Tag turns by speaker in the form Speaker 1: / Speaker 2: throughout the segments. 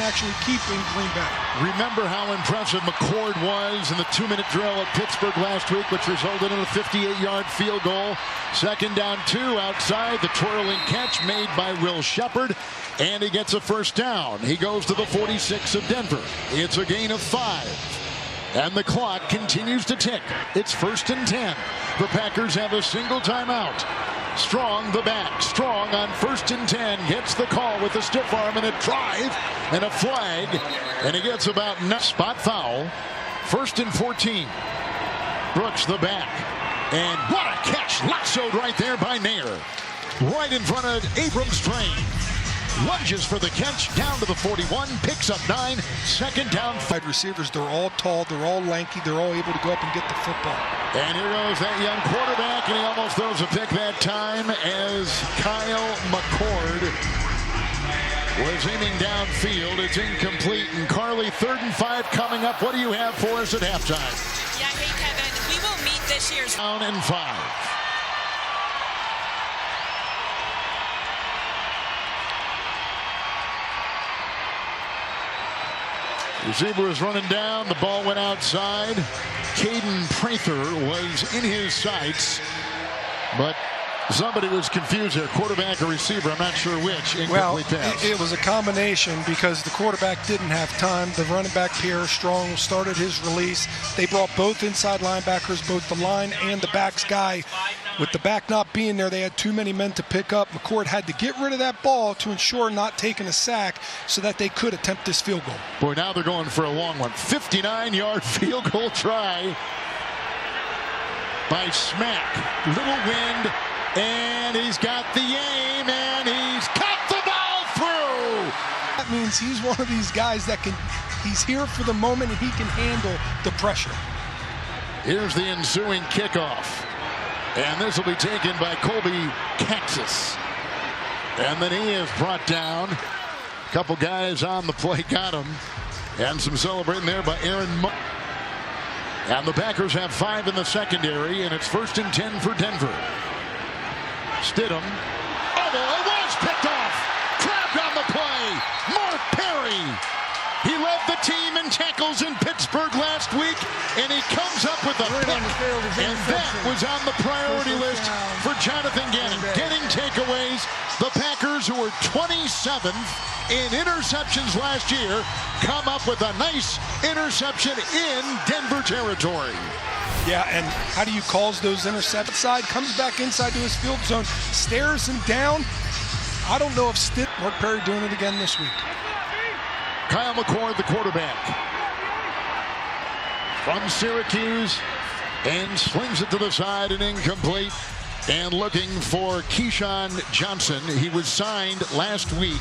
Speaker 1: actually keep in Green Bay.
Speaker 2: Remember how impressive McCord was in the 2-minute drill at Pittsburgh last week, which resulted in a 58-yard field goal. 2nd down 2 outside. The twirling catch made by Will Shepard, and he gets a first down. He goes to the 46 of Denver. It's a gain of 5. And the clock continues to tick. It's 1st and 10. The Packers have a single timeout. Strong the back. Strong on 1st and 10. Gets the call with a stiff arm and a drive and a flag. And he gets about spot foul. 1st and 14. Brooks the back. And what a catch. Lassoed right there by Nair. Right in front of Abrams' train. Lunges for the catch, down to the 41, picks up 9, 2nd down.
Speaker 1: Wide receivers, they're all tall, they're all lanky, they're all able to go up and get the football.
Speaker 2: And here goes that young quarterback, and he almost throws a pick that time as Kyle McCord was aiming downfield. It's incomplete, and Carly, 3rd and 5 coming up. What do you have for us at halftime?
Speaker 3: Yeah, hey, Kevin, we will meet this year's
Speaker 2: down and 5. Receiver is running down. The ball went outside. Caden Prather was in his sights, but somebody was confused there. Quarterback or receiver, I'm not sure which. Incomplete pass.
Speaker 1: It was a combination because the quarterback didn't have time. The running back, Pierre Strong, started his release. They brought both inside linebackers, both the line and the backs guy. With the back not being there, they had too many men to pick up. McCord had to get rid of that ball to ensure not taking a sack so that they could attempt this field goal.
Speaker 2: Boy, now they're going for a long one. 59-yard field goal try by Smack. Little wind, and he's got the aim, and he's cut the ball through.
Speaker 1: That means he's one of these guys that he's here for the moment, and he can handle the pressure.
Speaker 2: Here's the ensuing kickoff. And this will be taken by Colby Caxis. And then he is brought down. A couple guys on the play got him. And some celebrating there by Aaron Moore. And the Packers have 5 in the secondary, and it's 1st and 10 for Denver. Stidham. Oh, it was picked off. Grabbed on the play. Mark Perry. He led the team in tackles in Pittsburgh last week, and he comes up with a pick. And that was on the priority list for Jonathan Gannon. Getting takeaways. The Packers, who were 27th in interceptions last year, come up with a nice interception in Denver territory.
Speaker 1: Yeah, and how do you cause those interceptions? Side comes back inside to his field zone, stares him down. I don't know if Mark Perry doing it again this week.
Speaker 2: Kyle McCord, the quarterback, from Syracuse, and slings it to the side and incomplete. And looking for Keyshawn Johnson. He was signed last week.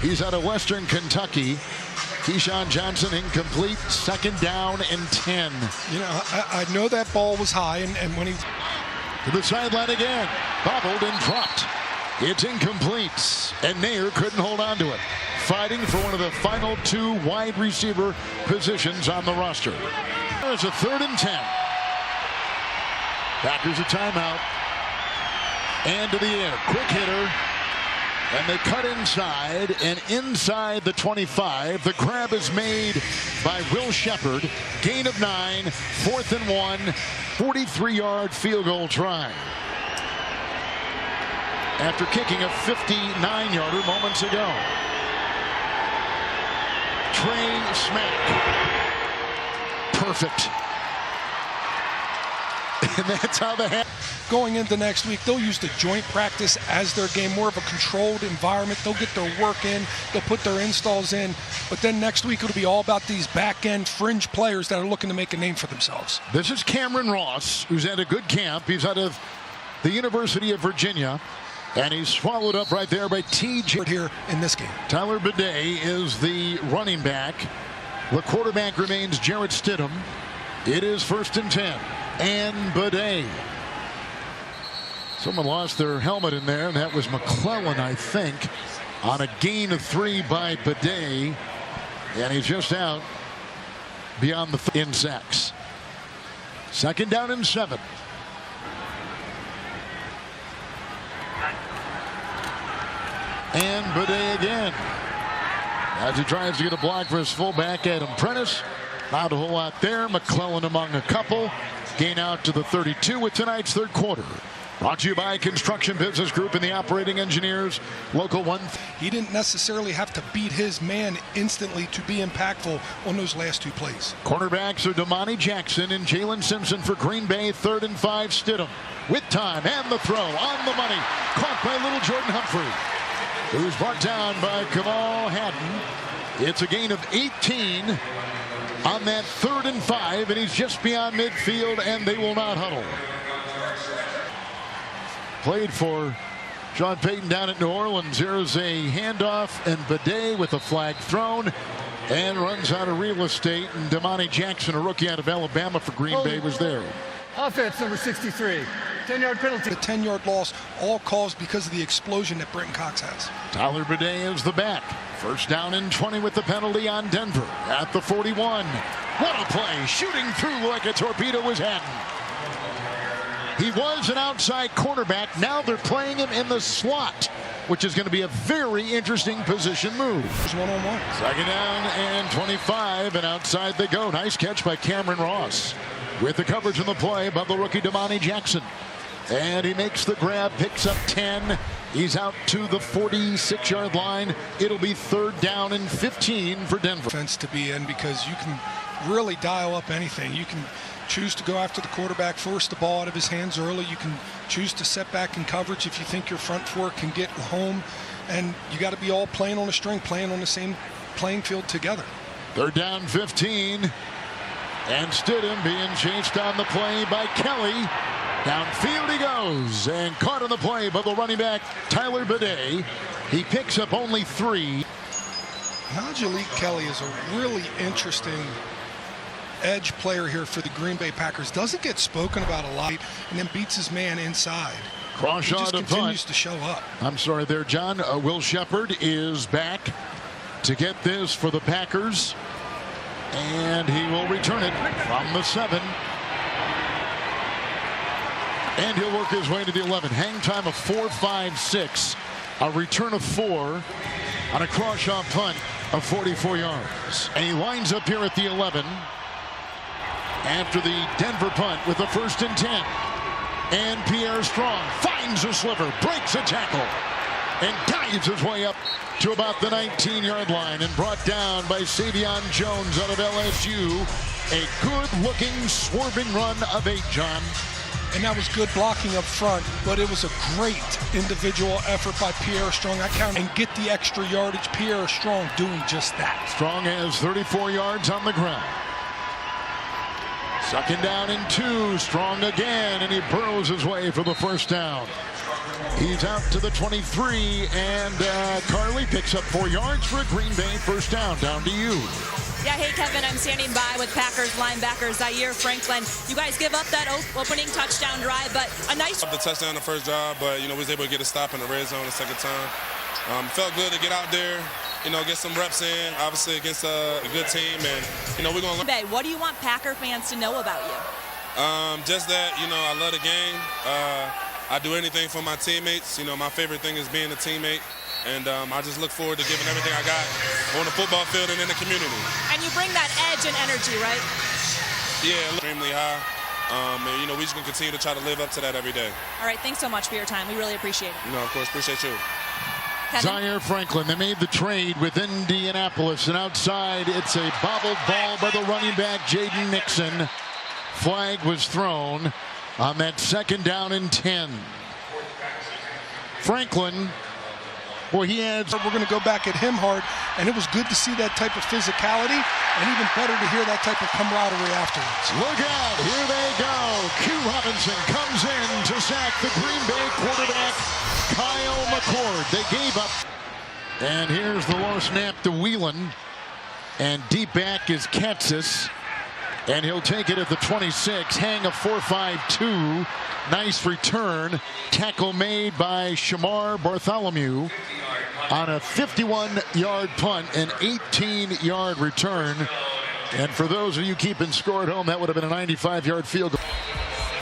Speaker 2: He's out of Western Kentucky. Keyshawn Johnson incomplete. 2nd down and 10.
Speaker 1: You know, I know that ball was high, and when he
Speaker 2: to the sideline again, bobbled and dropped. It's incomplete, and Nair couldn't hold on to it. Fighting for one of the final 2 wide receiver positions on the roster. There's a 3rd and 10. Packers a timeout. And to the air, quick hitter. And they cut inside, and inside the 25. The grab is made by Will Shepard. Gain of 9, 4th and 1, 43-yard field goal try. After kicking a 59-yarder moments ago. Trey Smack. Perfect. And that's how they
Speaker 1: going into next week, they'll use the joint practice as their game, more of a controlled environment. They'll get their work in, they'll put their installs in, but then next week it'll be all about these back-end fringe players that are looking to make a name for themselves.
Speaker 2: This is Cameron Ross, who's at a good camp. He's out of the University of Virginia, and he's swallowed up right there by T.J.
Speaker 1: here in this game.
Speaker 2: Tyler Bidet is the running back. The quarterback remains Jarrett Stidham. It is 1st and 10. And Bidet. Someone lost their helmet in there, and that was McClellan, I think, on a gain of 3 by Bidet. And he's just out beyond the in sacks. 2nd down and 7. And Bidet again. as he tries to get a block for his fullback, Adam Prentice. Not a whole lot there. McClellan among a couple. Gain out to the 32 with tonight's third quarter. Brought to you by Construction Business Group and the Operating Engineers, Local 1.
Speaker 1: He didn't necessarily have to beat his man instantly to be impactful on those last two plays.
Speaker 2: Cornerbacks are Damani Jackson and Jalen Simpson for Green Bay. 3rd and 5, Stidham. With time and the throw on the money. Caught by little Jordan Humphrey, who's brought down by Kamal Haddon. It's a gain of 18 on that 3rd and 5, and he's just beyond midfield, and they will not huddle. Played for Sean Payton down at New Orleans. Here's a handoff, and Bidet with a flag thrown and runs out of real estate. And Damani Jackson, a rookie out of Alabama for Green Bay, was there.
Speaker 4: Offense number 63. 10-yard penalty.
Speaker 1: The 10-yard loss, all caused because of the explosion that Brenton Cox has.
Speaker 2: Tyler Bidet is the back. 1st down and 20 with the penalty on Denver at the 41. What a play. Shooting through like a torpedo was Haddon. He was an outside cornerback. Now they're playing him in the slot, which is going to be a very interesting position move.
Speaker 1: One-on-one.
Speaker 2: 2nd down and 25, and outside they go. Nice catch by Cameron Ross with the coverage on the play above the rookie Damani Jackson. And he makes the grab, picks up 10. He's out to the 46-yard line. It'll be 3rd down and 15 for Denver.
Speaker 1: Defense to be in, because you can really dial up anything. You can choose to go after the quarterback, force the ball out of his hands early. You can choose to set back in coverage if you think your front four can get home. And you got to be all playing on a string, playing on the same playing field together.
Speaker 2: 3rd down 15. And Stidham being chased on the play by Kelly. Downfield he goes, and caught on the play by the running back Tyler Bidet. He picks up only 3.
Speaker 1: Najee Kelly is a really interesting edge player here for the Green Bay Packers. Doesn't get spoken about a lot, and then beats his man inside.
Speaker 2: Cross
Speaker 1: he
Speaker 2: shot
Speaker 1: just
Speaker 2: to
Speaker 1: continues
Speaker 2: punt.
Speaker 1: to show up.
Speaker 2: I'm sorry there, John. Will Shepard is back to get this for the Packers, and he will return it from the 7. And he'll work his way to the 11. Hang time of 4.56. A return of 4 on a cross shot punt of 44 yards. And he lines up here at the 11 after the Denver punt with a 1st and 10. And Pierre Strong finds a sliver, breaks a tackle, and dives his way up to about the 19-yard line, and brought down by Savion Jones out of LSU. A good-looking swerving run of 8, John.
Speaker 1: And that was good blocking up front, but it was a great individual effort by Pierre Strong. I count and get the extra yardage. Pierre Strong doing just that.
Speaker 2: Strong has 34 yards on the ground. 2nd down and 2. Strong again, and he burrows his way for the 1st down. He's out to the 23, and Carly picks up 4 yards for a Green Bay 1st down. Down to you.
Speaker 3: Yeah, hey, Kevin, I'm standing by with Packers linebacker Zaire Franklin. You guys give up that opening touchdown drive, but a nice...
Speaker 5: The touchdown the first drive, but, we was able to get a stop in the red zone the 2nd time. Felt good to get out there, get some reps in, obviously against a good team, and, we're going to learn.
Speaker 3: What do you want Packer fans to know about you?
Speaker 5: Just that, I love the game. I do anything for my teammates. My favorite thing is being a teammate. And I just look forward to giving everything I got on the football field and in the community. And
Speaker 3: you bring that edge and energy, right?
Speaker 5: Yeah, extremely high. And, we just going to continue to try to live up to that every day.
Speaker 3: All right, thanks so much for your time. We really appreciate it.
Speaker 5: Of course, appreciate you.
Speaker 2: Zaire Franklin, they made the trade with Indianapolis, and outside it's a bobbled ball by the running back Jaden Nixon. Flag was thrown on that 2nd down and 10. Franklin, boy, he adds.
Speaker 1: We're going to go back at him hard, and it was good to see that type of physicality, and even better to hear that type of camaraderie afterwards.
Speaker 2: Look out, here they go. Q Robinson comes in to sack the Green Bay quarterback, Kyle McCord. They gave up. And here's the low snap to Whelan, and deep back is Kansas, and he'll take it at the 26. Hang of 4.52. Nice return. Tackle made by Shamar Bartholomew on a 51-yard punt, an 18-yard return. And for those of you keeping score at home, that would have been a 95-yard field goal.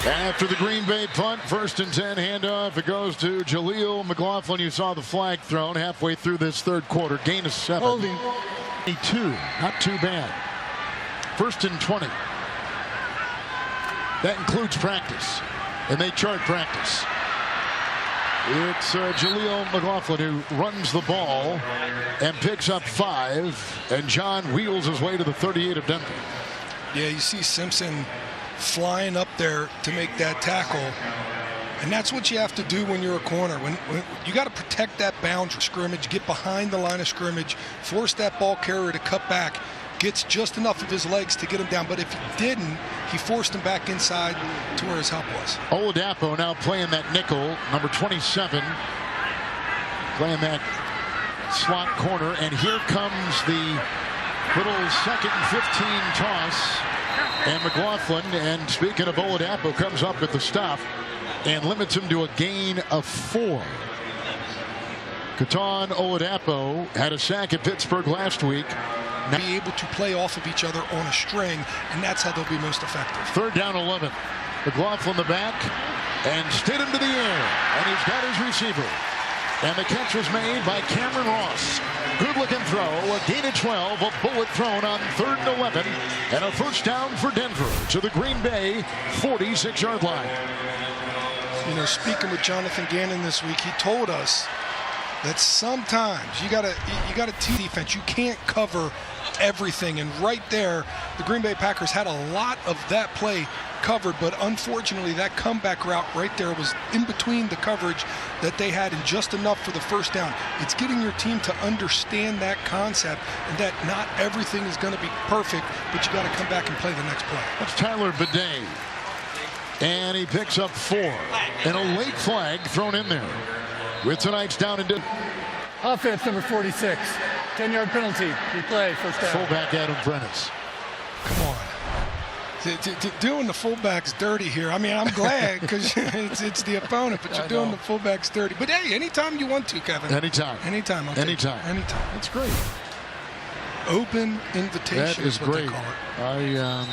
Speaker 2: After the Green Bay punt, 1st and 10 handoff. It goes to Jaleel McLaughlin. You saw the flag thrown halfway through this third quarter. Gain of 7.
Speaker 4: Holding.
Speaker 2: 2. Not too bad. 1st and 20. That includes practice. And they chart practice. It's Jaleel McLaughlin who runs the ball and picks up 5. And John wheels his way to the 38 of Denver.
Speaker 1: Yeah, you see Simpson flying up there to make that tackle. And that's what you have to do when you're a corner. When you got to protect that boundary scrimmage, get behind the line of scrimmage, force that ball carrier to cut back. Gets just enough of his legs to get him down. But if he didn't, he forced him back inside to where his help was.
Speaker 2: Oladapo now playing that nickel, number 27. Playing that slot corner. And here comes the little 2nd and 15 toss. And McLaughlin, and speaking of Oladapo, comes up at the stop and limits him to a gain of 4. Keaton Oladapo had a sack at Pittsburgh last week.
Speaker 1: Now be able to play off of each other on a string, and that's how they'll be most effective.
Speaker 2: 3rd down 11. McLaughlin the back, and Stidham to the air, and he's got his receiver. And the catch was made by Cameron Ross. Good looking throw, a gain of 12, a bullet thrown on 3rd and 11, and a 1st down for Denver to the Green Bay 46-yard line.
Speaker 1: You know, speaking with Jonathan Gannon this week, he told us that sometimes you got a team defense. You can't cover everything, and right there, the Green Bay Packers had a lot of that play covered, but unfortunately that comeback route right there was in between the coverage that they had and just enough for the 1st down. It's getting your team to understand that concept and that not everything is going to be perfect, but you got to come back and play the next play.
Speaker 2: That's Tyler Bidet, and he picks up 4, and a late flag thrown in there with tonight's down and
Speaker 4: Offense number 46. 10-yard penalty. Replay. 1st down.
Speaker 2: fullback Adam Prentice.
Speaker 1: Come on. Doing the fullbacks dirty here. I mean, I'm glad because it's the opponent, but you're doing the fullbacks dirty. But hey, anytime you want to, Kevin.
Speaker 2: Anytime.
Speaker 1: Anytime.
Speaker 2: Anytime.
Speaker 1: Anytime.
Speaker 2: That's great.
Speaker 1: Open invitation.
Speaker 2: That is
Speaker 1: what
Speaker 2: great.
Speaker 1: They call it.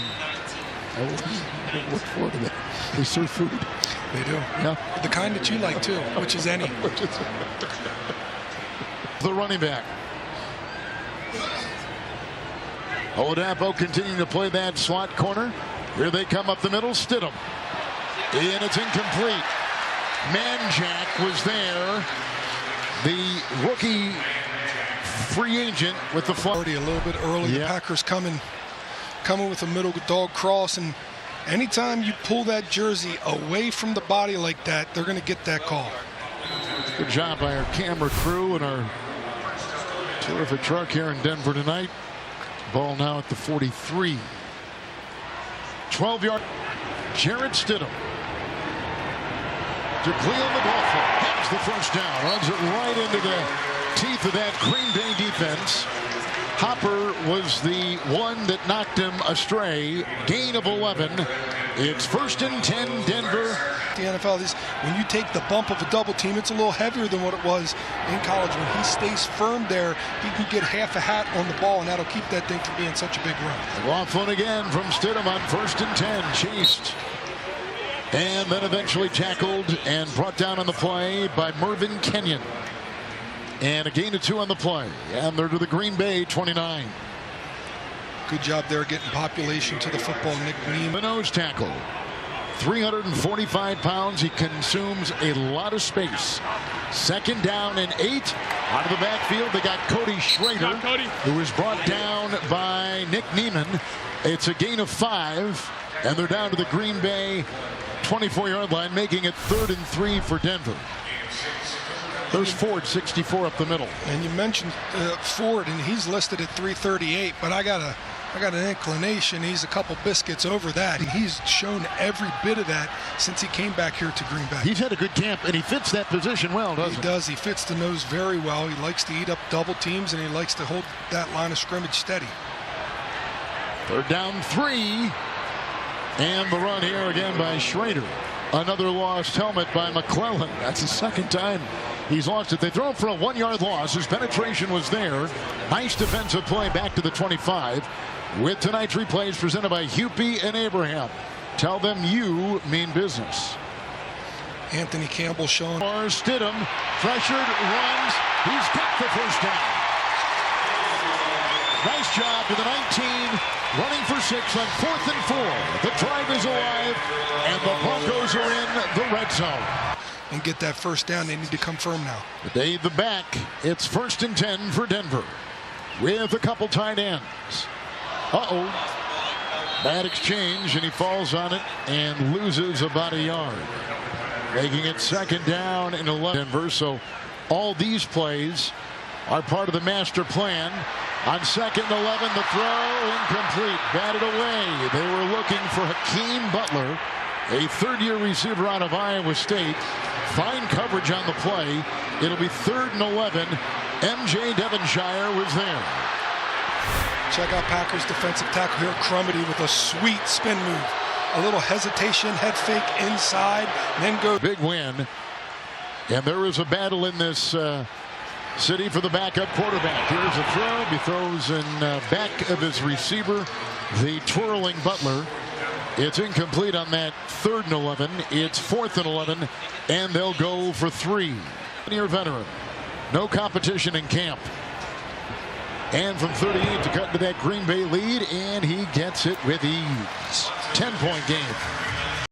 Speaker 2: I look forward to that. They serve food.
Speaker 1: They do.
Speaker 2: Yeah.
Speaker 1: The kind that you like too, which is any.
Speaker 2: The running back. Oladapo continuing to play that slot corner. Here they come up the middle. Stidham. And it's incomplete. Manjack was there. The rookie free agent with the flag.
Speaker 1: A little bit early.
Speaker 2: Yeah.
Speaker 1: The Packers coming with a middle dog cross, and anytime you pull that jersey away from the body like that, they're going to get that call.
Speaker 2: Good job by our camera crew and our terrific truck here in Denver tonight. Ball now at the 43. 12-yard. Jarrett Stidham. To Cleo McLaughlin. Has the 1st down. Runs it right into the teeth of that Green Bay defense. Hopper was the one that knocked him astray. Gain of 11. It's 1st and 10 Denver.
Speaker 1: The NFL, when you take the bump of a double team, it's a little heavier than what it was in college. When he stays firm there, he can get half a hat on the ball, and that'll keep that thing from being such a big run.
Speaker 2: McLaughlin again from Stidham on 1st and 10. Chased. And then eventually tackled and brought down on the play by Mervyn Kenyon. And a gain of 2 on the play. And they're to the Green Bay 29.
Speaker 1: Good job there getting population to the football. Nick Neem.
Speaker 2: The nose tackle. 345 pounds. He consumes a lot of space. 2nd down and 8. Out of the backfield, they got Cody Schrader, who was brought down by Nick Neiman. It's a gain of 5, and they're down to the Green Bay 24-yard line, making it 3rd and 3 for Denver. There's Ford, 64 up the middle.
Speaker 1: And you mentioned Ford, and he's listed at 338, but I got an inclination he's a couple biscuits over that. He's shown every bit of that since he came back here to Green Bay.
Speaker 2: He's had a good camp, and he fits that position well, doesn't he?
Speaker 1: He does. He fits the nose very well. He likes to eat up double teams, and he likes to hold that line of scrimmage steady.
Speaker 2: 3rd down 3. And the run here again by Schrader. Another lost helmet by McClellan. That's the 2nd time he's lost it. They throw him for a 1-yard loss. His penetration was there. Nice defensive play back to the 25. With tonight's replays presented by Hupy and Abraham. Tell them you mean business.
Speaker 1: Anthony Campbell showing.
Speaker 2: Stidham pressured, runs. He's got the first down. Nice job to the 19, running for 6 on 4th and 4. The drive is alive, and the Broncos are in the red zone.
Speaker 1: And get that first down. They need to come firm now.
Speaker 2: They the back. It's 1st and 10 for Denver with a couple tight ends. Bad exchange, and he falls on it and loses about a yard, making it 2nd down and 11. Denver. So all these plays are part of the master plan. On 2nd and 11, the throw incomplete, batted away. They were looking for Hakeem Butler, a 3rd-year receiver out of Iowa State. Fine coverage on the play. It'll be 3rd and 11. MJ Devonshire was there.
Speaker 1: Check out Packers defensive tackle here, Crumity, with a sweet spin move. A little hesitation, head fake inside, then go.
Speaker 2: Big win. And there is a battle in this city for the backup quarterback. Here's a throw. He throws in back of his receiver, the twirling Butler. It's incomplete on that 3rd and 11. It's 4th and 11, and they'll go for 3. Senior veteran. No competition in camp. And from 38 to cut into that Green Bay lead, and he gets it with ease. 10-point game.